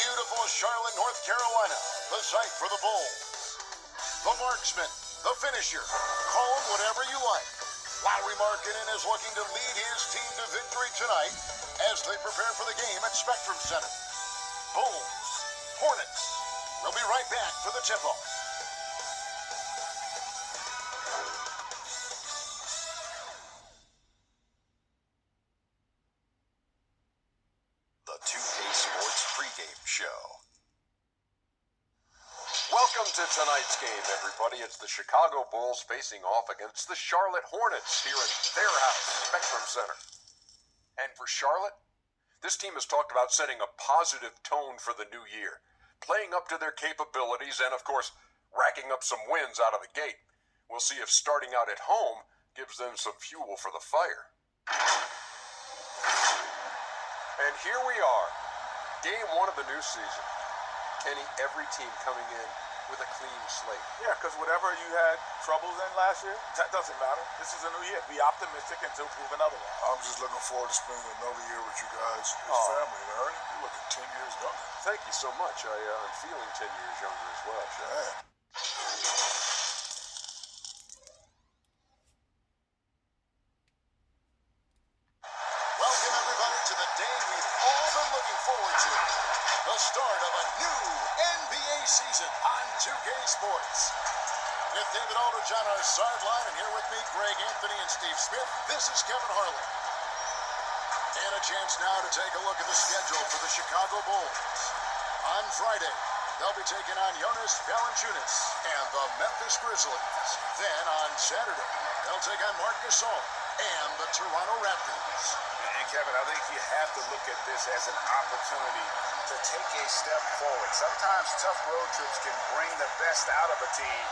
Beautiful Charlotte, North Carolina, the site for the Bulls. The marksman, the finisher, call him whatever you like. Lauri Markkanen is looking to lead his team to victory tonight as they prepare for the game at Spectrum Center. Bulls, Hornets. We'll be right back for the tip-off. The 2K Sports pregame show. Welcome to tonight's game, everybody. It's the Chicago Bulls facing off against the Charlotte Hornets here in their house, Spectrum Center. And for Charlotte, this team has talked about setting a positive tone for the new year, playing up to their capabilities and, of course, racking up some wins out of the gate. We'll see if starting out at home gives them some fuel for the fire. And here we are, game one of the new season. Kenny, every team coming in with a clean slate. Yeah, because whatever you had troubles in last year, that doesn't matter. This is a new year. Be optimistic until proven otherwise. I'm just looking forward to spending another year with you guys, his family. And Ernie, you're looking 10 years younger. Thank you so much. I'm feeling 10 years younger as well, Chef. Man. Welcome, everybody, to the day we've all been looking forward to. The start of a new NBA season on 2K Sports. With David Aldridge on our sideline, and here with me, Greg Anthony and Steve Smith, this is Kevin Harlan. And a chance now to take a look at the schedule for the Chicago Bulls. On Friday, they'll be taking on Jonas Valanciunas and the Memphis Grizzlies. Then on Saturday, they'll take on Marc Gasol and the Toronto Raptors. And Kevin, I think you have to look at this as an opportunity to take a step forward. Sometimes tough road trips can bring the best out of a team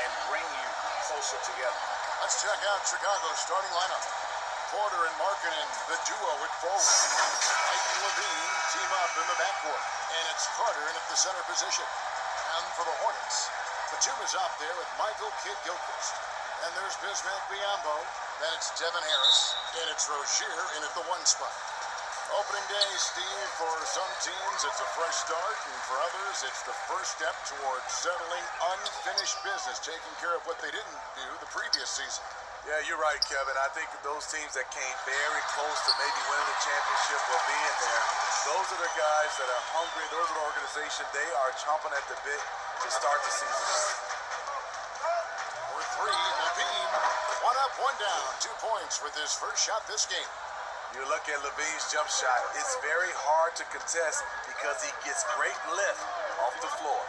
and bring you closer together. Let's check out Chicago's starting lineup. Porter and Markkanen, the duo at forward. Mike and Levine team up in the backcourt. And it's Carter in at the center position. And for the Hornets, Batum is out there with Michael Kidd-Gilchrist. And there's Bismack Biyombo. Then it's Devin Harris. And it's Rozier in at the one spot. Opening day, Steve, for some teams it's a fresh start, and for others it's the first step towards settling unfinished business, taking care of what they didn't do the previous season. Yeah, you're right, Kevin. I think those teams that came very close to maybe winning the championship or being there, those are the guys that are hungry. Those are the organization. They are chomping at the bit to start the season. For three, Levine, one up, one down, 2 points with his first shot this game. You look at Levine's jump shot, it's very hard to contest because he gets great lift off the floor.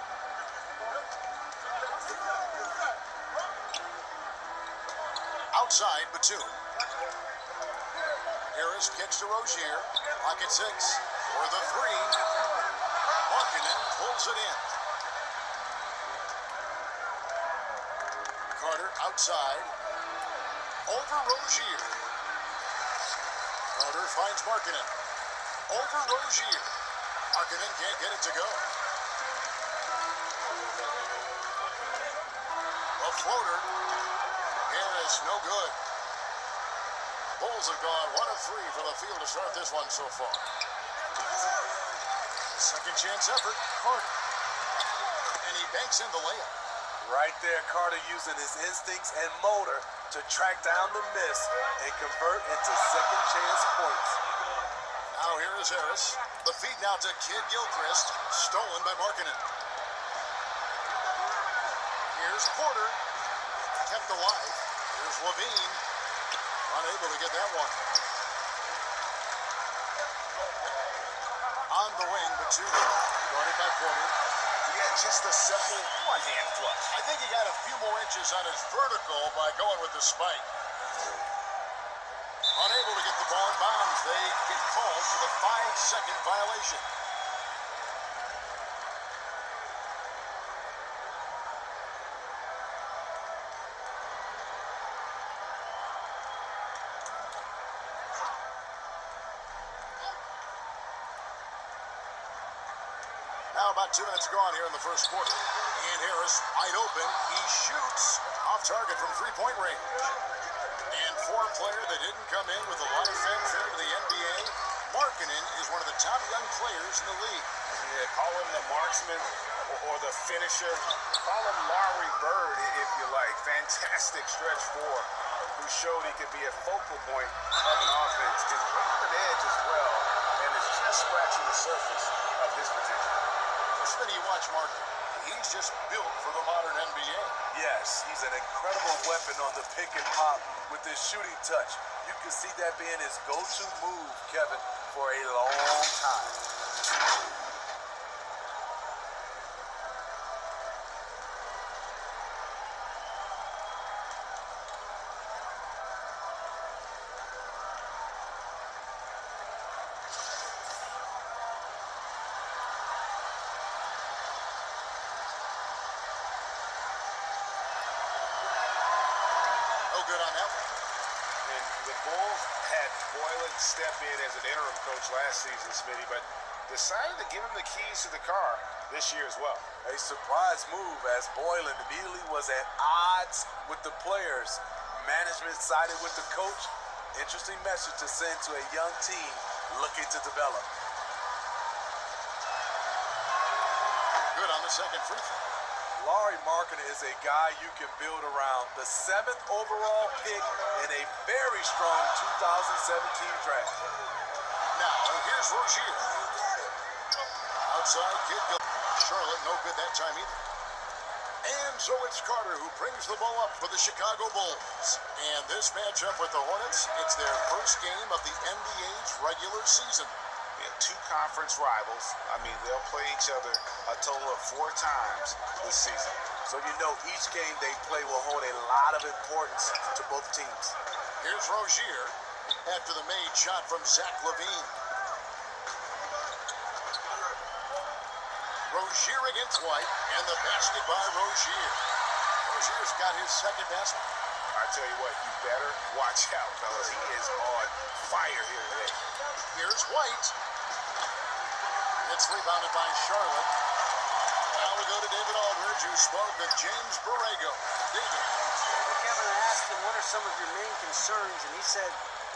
Outside, Batum. Harris kicks to Rozier. Pocket 6 for the three. Markkanen pulls it in. Carter outside. Over Rozier. Carter finds Markkanen. Over Rozier. Markkanen can't get it to go. A floater. Harris, no good. Bulls have gone 1 of 3 for the field to start this one so far. Second chance effort, Carter. And he banks in the layup. Right there, Carter using his instincts and motor to track down the miss and convert into second chance points. Now here is Harris. The feed now to Kidd-Gilchrist, stolen by Markkanen. Here's Porter, kept alive. Here's Levine, unable to get that one. On the wing, Batum, guarded by Porter. Yeah, just a simple one-hand flush. I think he got a few more inches on his vertical by going with the spike. Unable to get the ball in bounds. They get called for the 5-second violation. Now about 2 minutes gone here in the first quarter. And Harris wide open. He shoots off target from three-point range. And for a player that didn't come in with a lot of fanfare to the NBA, Markkanen is one of the top young players in the league. Call him the marksman or the finisher. Call him Larry Bird, if you like. Fantastic stretch four, who showed he could be a focal point of an offense. Can bring an edge as well, and is just scratching the surface of his potential. When you watch Mark, he's just built for the modern NBA. Yes, he's an incredible weapon on the pick and pop with his shooting touch. You can see that being his go-to move, Kevin, for a long time. No good on that one. And the Bulls had Boylan step in as an interim coach last season, Smitty, but decided to give him the keys to the car this year as well. A surprise move as Boylan immediately was at odds with the players. Management sided with the coach. Interesting message to send to a young team looking to develop. Good on the second free throw. Larry Markkinen is a guy you can build around. The 7th overall pick in a very strong 2017 draft. Now, here's Rozier. Outside, Kid Charlotte, no good that time either. And so it's Carter who brings the ball up for the Chicago Bulls. And this matchup with the Hornets, it's their first game of the NBA's regular season. Yeah, two conference rivals. I mean, they'll play each other a total of 4 times this season. So you know each game they play will hold a lot of importance to both teams. Here's Rozier after the made shot from Zach LaVine. Rozier against White, and the basket by Rozier. Rozier's got his second basket. I tell you what, you better watch out, fellas. He is on fire here today. Here's White. It's rebounded by Charlotte. Now we go to David Aldridge, who spoke with James Borrego. David. Well, Kevin, I asked him, what are some of your main concerns? And he said,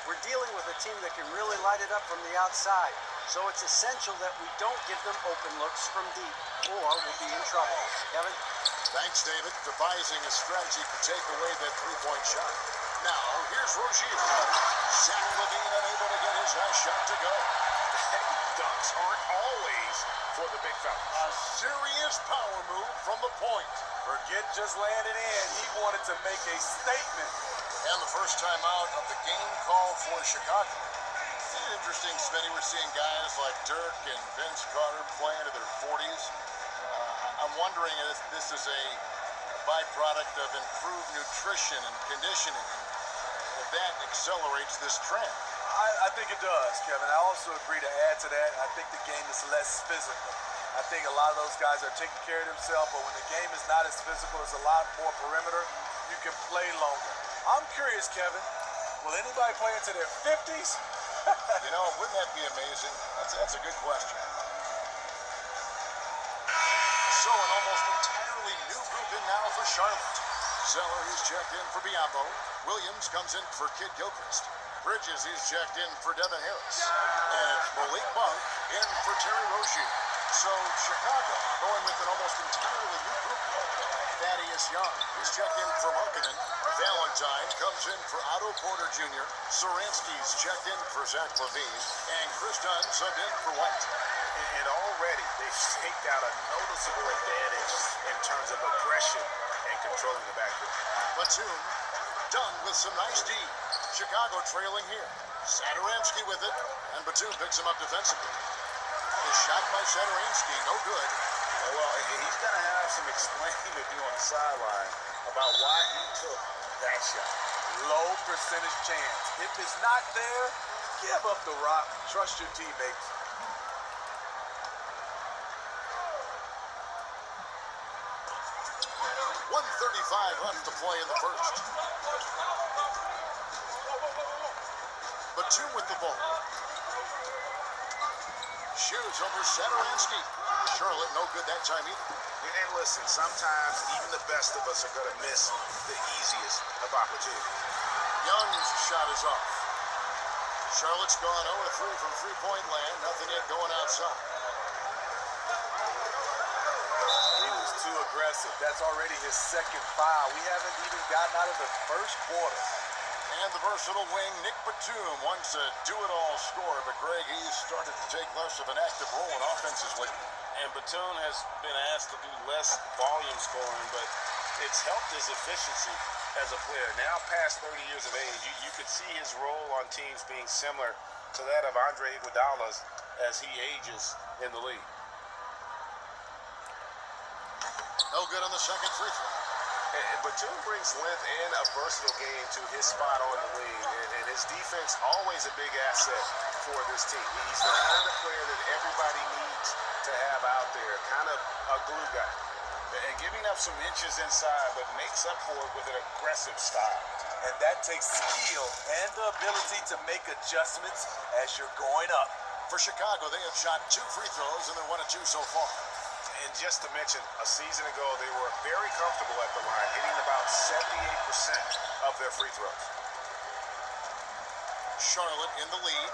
we're dealing with a team that can really light it up from the outside. So it's essential that we don't give them open looks from deep, or we'll be in trouble. Kevin? Thanks, David. Devising a strategy to take away that three-point shot. Now, here's Rozier. Zach LaVine unable to get his last shot to go. Dunks aren't always for the big fella. A serious power move from the point. Forget just laying it in. He wanted to make a statement. And the first time out of the game call for Chicago. It's interesting, Smitty. We're seeing guys like Dirk and Vince Carter play into their 40s. I'm wondering if this is a byproduct of improved nutrition and conditioning, if that accelerates this trend. I think it does, Kevin. I also agree to add to that. I think the game is less physical. I think a lot of those guys are taking care of themselves, but when the game is not as physical, it's a lot more perimeter. You can play longer. I'm curious, Kevin, will anybody play into their 50s? You know, wouldn't that be amazing? That's a good question. So an almost entirely new group in now for Charlotte. Zeller, who's checked in for Biombo. Williams comes in for Kid Gilchrist. Bridges, he's checked in for Devin Harris. And it's Malik Monk in for Terry Rozier. So Chicago going with an almost entirely new group. Thaddeus Young, he's checked in for Markkinen. Valentine comes in for Otto Porter Jr. Saransky's checked in for Zach LaVine. And Chris Dunn subbed in for White. And already they've staked out a noticeable advantage in terms of aggression and controlling the backcourt. Batum, Dunn with some nice D. Chicago trailing here. Satoransky with it, and Batum picks him up defensively. The shot by Satoransky, no good. Well, he's going to have some explaining to do on the sideline about why he took that shot. Low percentage chance. If it's not there, give up the rock. Trust your teammates. .135 left to play in the first. Batum with the ball. Shoots over Satoransky. Charlotte no good that time either. And listen, sometimes even the best of us are going to miss the easiest of opportunities. Young's shot is off. Charlotte's gone 0-3 from three-point land. Nothing yet going outside. aggressive. That's already his second foul. We haven't even gotten out of the first quarter. And the versatile wing, Nick Batum, wants a do-it-all scorer, but Greg, he's started to take less of an active role in offenses lately. And Batum has been asked to do less volume scoring, but it's helped his efficiency as a player. Now past 30 years of age, you could see his role on teams being similar to that of Andre Iguodala's as he ages in the league. No good on the second free throw. And Batum brings length and a versatile game to his spot on the wing, and his defense always a big asset for this team. He's the kind of player that everybody needs to have out there, kind of a glue guy. And giving up some inches inside, but makes up for it with an aggressive style. And that takes skill and the ability to make adjustments as you're going up. For Chicago, they have shot 2 free throws, and they're 1 of 2 so far. And just to mention, a season ago, they were very comfortable at the line, hitting about 78% of their free throws. Charlotte in the lead.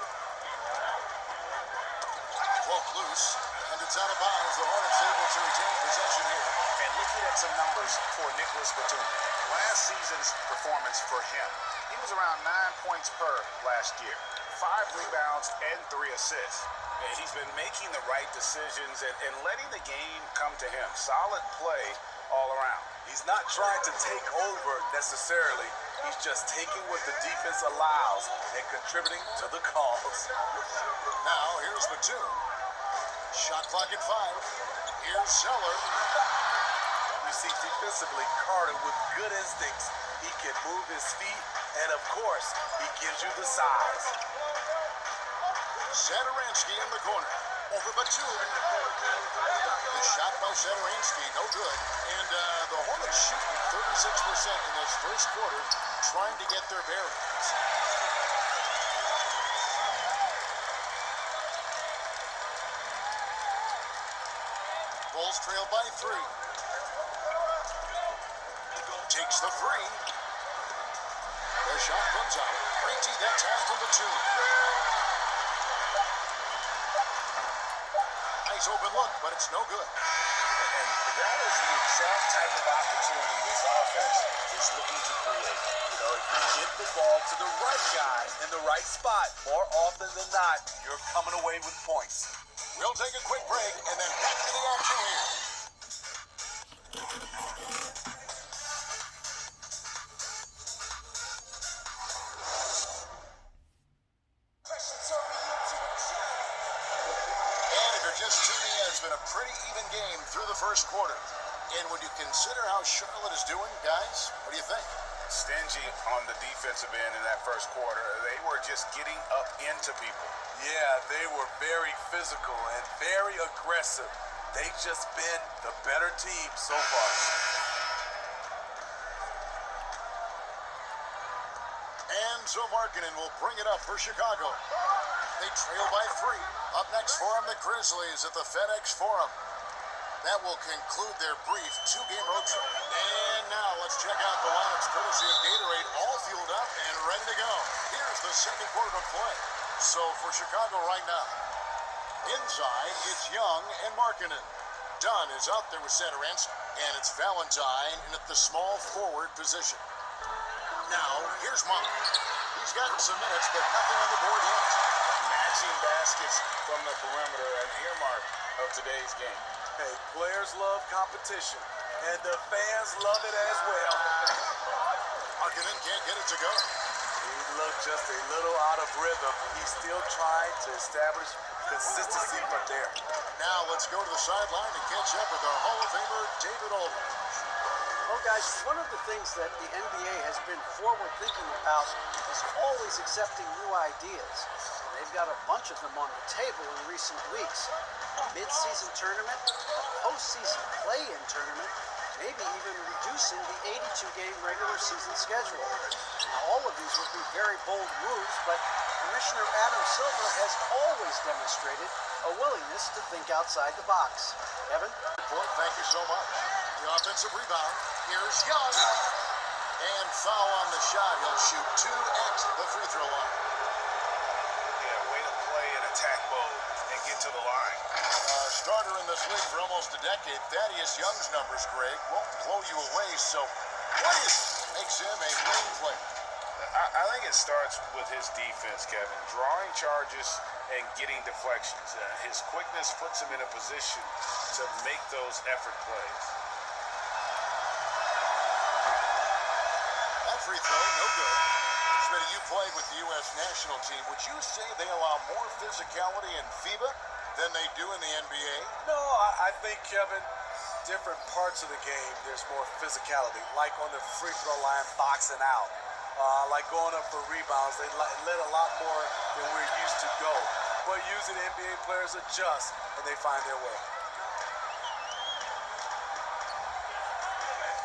Broke loose, and it's out of bounds. The Hornets able to retain possession here. And looking at some numbers for Nicholas Batum, last season's performance for him, he was around 9 points per last year, 5 rebounds and 3 assists. And he's been making the right decisions and letting the game come to him. Solid play all around. He's not trying to take over necessarily. He's just taking what the defense allows and contributing to the cause. Now, here's Batum. Shot clock at 5. Here's Zeller. You see defensively, Carter with good instincts. He can move his feet, and of course, he gives you the size. Satoransky in the corner. Over Batum. The shot by Satoransky, no good. And the Hornets shooting 36% in this first quarter, trying to get their bearings. Bulls trail by 3. Takes the 3. The shot comes out. Rangy, that time from Batum. Nice open look, but it's no good. And that is the exact type of opportunity this offense is looking to create. You know, if you get the ball to the right guy in the right spot, more often than not, you're coming away with points. We'll take a quick break and then back to the action here. And if you're just tuning in, it's been a pretty even game through the first quarter. And when you consider how Charlotte is doing, guys, what do you think? Stingy on the defensive end in that first quarter. They were just getting up into people. Yeah, they were very physical and very aggressive. They've just been the better team so far. And so Markkanen will bring it up for Chicago. They trail by 3. Up next for them, the Grizzlies at the FedEx Forum. That will conclude their brief 2-game road trip. And now let's check out the lineups courtesy of Gatorade, all fueled up and ready to go. Here's the second quarter of play. So for Chicago right now, inside it's Young and Markkanen. Dunn is out there with Satoransky, and it's Valentine in at the small forward position. Now here's Monk. He's gotten some minutes, but nothing on the board yet. Matching baskets from the perimeter, an earmark of today's game. Hey, players love competition, and the fans love it as well. Markkanen can't get it to go. He looked just a little out of rhythm. He's still trying to establish consistency from there. Now let's go to the sideline and catch up with our Hall of Famer, David Aldridge. Well, guys, one of the things that the NBA has been forward-thinking about is always accepting new ideas. And they've got a bunch of them on the table in recent weeks. A mid-season tournament, a postseason play-in tournament, maybe even reducing the 82-game regular season schedule. Now, all of these would be very bold moves, but Commissioner Adam Silver has always demonstrated a willingness to think outside the box. Evan? Good point. Thank you so much. The offensive rebound. Here's Young. And foul on the shot. He'll shoot 2 at the free throw line. Yeah, way to play in attack mode and get to the line. Starter in this league for almost a decade. Thaddeus Young's numbers, Greg, won't blow you away. So what is it makes him a winning player? I think it starts with his defense, Kevin. Drawing charges and getting deflections. His quickness puts him in a position to make those effort plays. That free throw, no good. Smitty, you played with the U.S. national team. Would you say they allow more physicality in FIBA than they do in the NBA? No, I think, Kevin, different parts of the game, there's more physicality. Like on the free throw line, boxing out. Like going up for rebounds, they let a lot more than we're used to go. But usually the NBA players adjust and they find their way.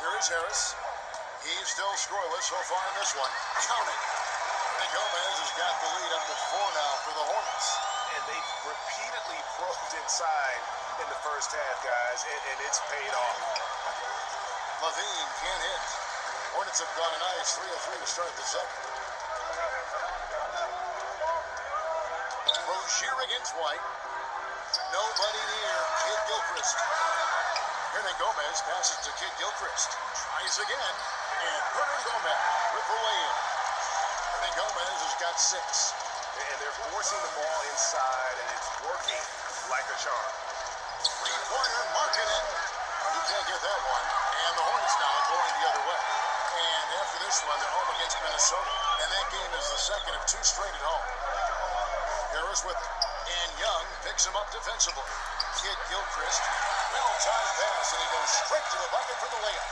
Here is Harris. He's still scoreless so far in this one. Counting. And Gomez has got the lead up to 4 now for the Hornets. And they've repeatedly probed inside in the first half, guys, and it's paid off. Levine can't hit. Hornets have gone a nice 3 of 3 to start the second. Rozier against White. Nobody near Kid Gilchrist. Hernan Gomez passes to Kid Gilchrist. Tries again. And Hernan Gomez with the lay-in. Hernan Gomez has got 6. And they're forcing the ball inside, and it's working like a charm. Three-pointer, Markkanen. He can't get that one. And the Hornets now going the other way. And after this one, they're home against Minnesota. And that game is the second of 2 straight at home. Harris with it. And Young picks him up defensively. Kid Gilchrist. Well-timed pass, and he goes straight to the bucket for the layup.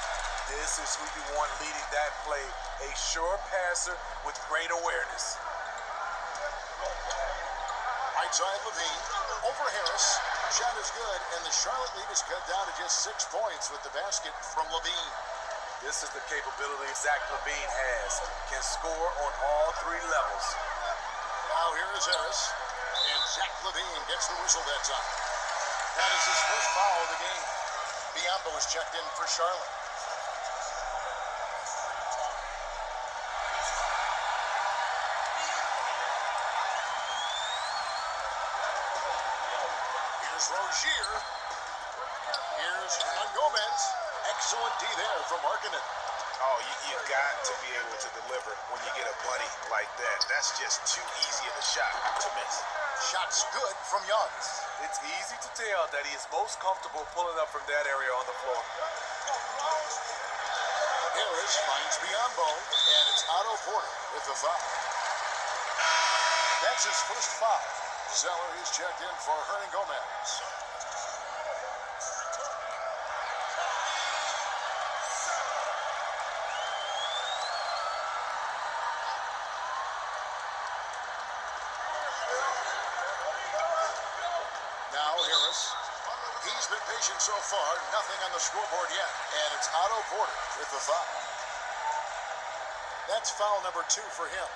This is who you want leading that play. A sure passer with great awareness. Right side Levine. Over Harris. Shot is good, and the Charlotte lead is cut down to just 6 points with the basket from Levine. This is the capability Zach LaVine has. Can score on all 3 levels. Now here is Harris. And Zach LaVine gets the whistle that time. That is his first foul of the game. Biombo is checked in for Charlotte. Here's Rozier. Here's Hernan Gomez. Excellent D there from Markkanen. Oh, you've got to be able to deliver when you get a buddy like that. That's just too easy of a shot to miss. Shot's good from Young. It's easy to tell that he is most comfortable pulling up from that area on the floor. Harris finds Biombo, and it's Otto Porter with the foul. That's his first foul. Zeller is checked in for Hernan Gomez. Now Harris. He's been patient so far. Nothing on the scoreboard yet. And it's Otto Porter with the foul. That's foul number 2 for him.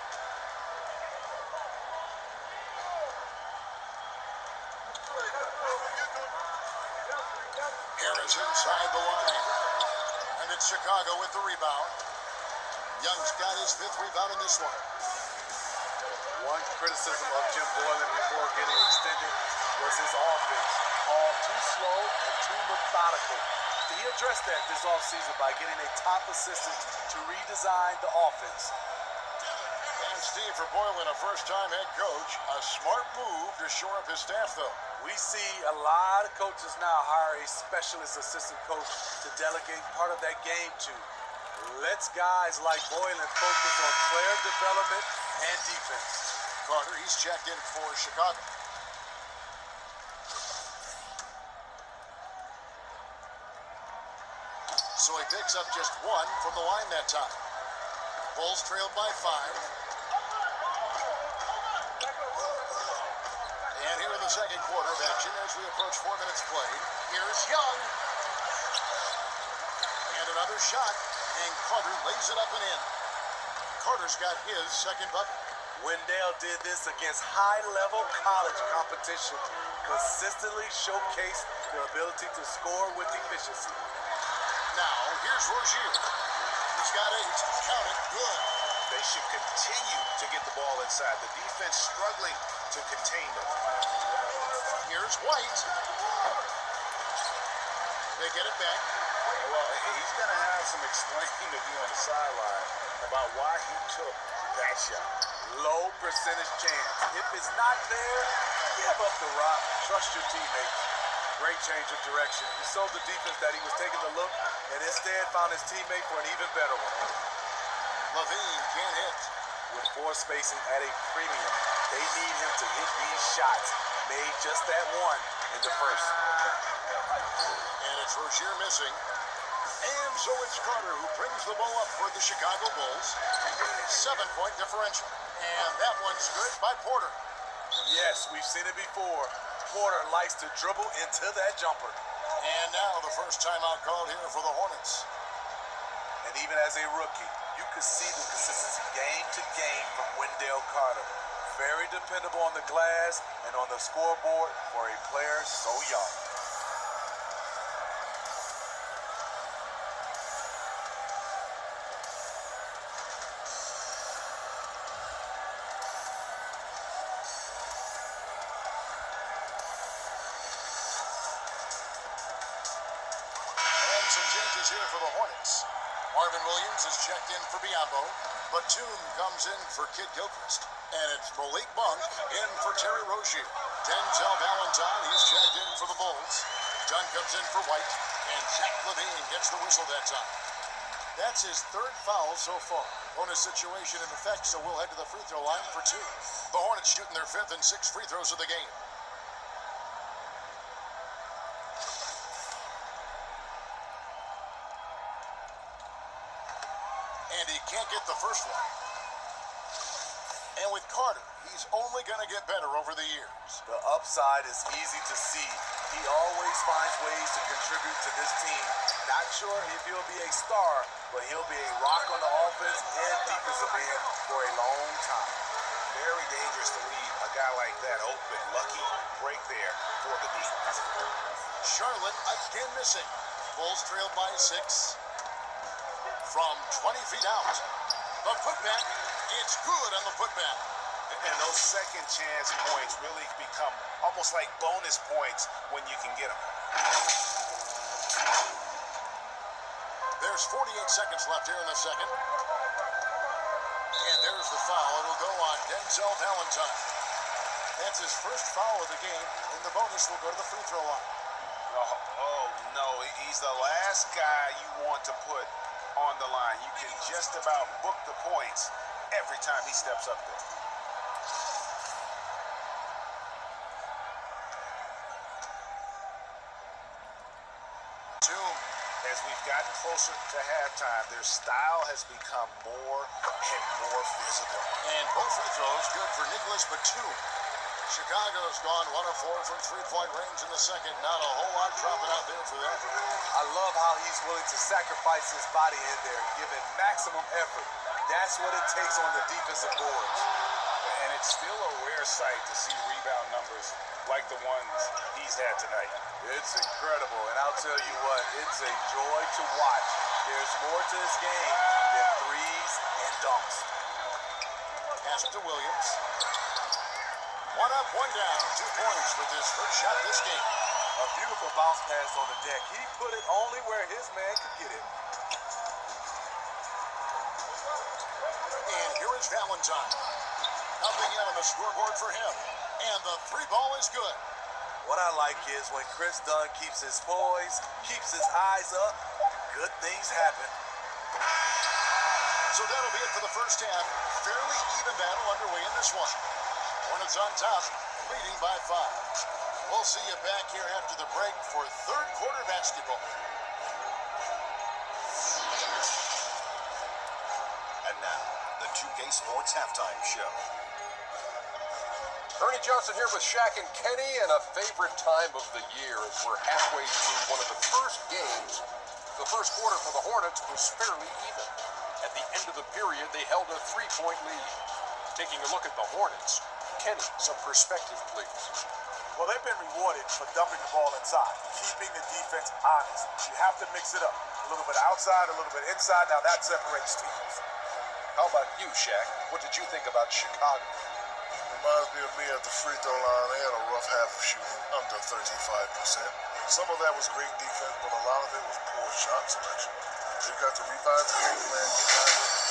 Harris inside the line. And it's Chicago with the rebound. Young's got his 5th rebound in this one. One criticism of Jim Boylan before getting extended was his offense. Called too slow and too methodical. He addressed that this offseason by getting a top assistant to redesign the offense. And Steve, for Boylan, a first-time head coach, a smart move to shore up his staff, though. We see a lot of coaches now hire a specialist assistant coach to delegate part of that game to. Lets guys like Boylan focus on player development and defense. Carter, he's checked in for Chicago. So he picks up just 1 from the line that time. Bulls trailed by 5. And here in the second quarter of action as we approach 4 minutes played. Here's Young. And another shot. And Carter lays it up and in. Carter's got his second bucket. Wendell did this against high-level college competition. Consistently showcased their ability to score with efficiency. Now, here's Rozier. He's got 8. Count it. Good. They should continue to get the ball inside. The defense struggling to contain them. Here's White. They get it back. Well, he's going to have some explaining to do on the sideline about why he took that shot. Low percentage chance. If it's not there, give up the rock. Trust your teammates. Great change of direction. He showed the defense that he was taking the look and instead found his teammate for an even better one. Levine can't hit. With floor spacing at a premium, they need him to hit these shots. Made just that one in the first. And it's Rozier missing. And so it's Carter who brings the ball up for the Chicago Bulls. 7-point differential. And that one's good by Porter. Yes, we've seen it before. Porter likes to dribble into that jumper. And now the first timeout called here for the Hornets. And even as a rookie, you could see the consistency game to game from Wendell Carter. Very dependable on the glass and on the scoreboard for a player so young. And some changes here for the Hornets. Marvin Williams is checked in for Biombo. Batum comes in for Kid Gilchrist. And it's Malik Monk in for Terry Rozier. Denzel Valentine, he's checked in for the Bulls. Dunn comes in for White. And Zach Levine gets the whistle that time. That's his third foul so far. Bonus situation in effect, so we'll head to the free throw line for two. The Hornets shooting their fifth and sixth free throws of the game. And he can't get the first one. And with Carter, he's only going to get better over the years. The upside is easy to see. He always finds ways to contribute to this team. Not sure if he'll be a star, but he'll be a rock on the offense and defensive end for a long time. Very dangerous to leave a guy like that open. Lucky break there for the defense. Charlotte again missing. Bulls trailed by 6. From 20 feet out. The putback, it's good on the putback. And those second chance points really become almost like bonus points when you can get them. There's 48 seconds left here in the second. And there's the foul. It'll go on Denzel Valentine. That's his first foul of the game, and the bonus will go to the free throw line. Oh no, he's the last guy you want to put on the line. You can just about book the points every time he steps up there. As we've gotten closer to halftime, their style has become more and more physical. And both free throws good for Nicholas Batum. Chicago's gone 1 of 4 from three-point range in the second. Not a whole lot dropping out there for them. I love how he's willing to sacrifice his body in there, giving maximum effort. That's what it takes on the defensive boards. And it's still a rare sight to see rebound numbers like the ones he's had tonight. It's incredible, and I'll tell you what, it's a joy to watch. There's more to this game than threes and dunks. Pass it to Williams. 1 up, 1 down. 2 points with his first shot this game. A beautiful bounce pass on the deck. He put it only where his man could get it. And here is Valentine. Nothing yet on the scoreboard for him. And the 3 ball is good. What I like is when Chris Dunn keeps his poise, keeps his eyes up, good things happen. So that'll be it for the first half. Fairly even battle underway in this one. Hornets on top, leading by 5. We'll see you back here after the break for third quarter basketball. And now, the 2K Sports Halftime Show. Ernie Johnson here with Shaq and Kenny, and a favorite time of the year as we're halfway through one of the first games. The first quarter for the Hornets was fairly even. At the end of the period, they held a 3-point lead. Taking a look at the Hornets, Kenny, some perspective, please. Well, they've been rewarded for dumping the ball inside, keeping the defense honest. You have to mix it up. A little bit outside, a little bit inside. Now that separates teams. How about you, Shaq? What did you think about Chicago? Reminds me of me at the free throw line. They had a rough half shooting under 35%. Some of that was great defense, but a lot of it was poor shot selection. They've got to revise the game plan, get out of it,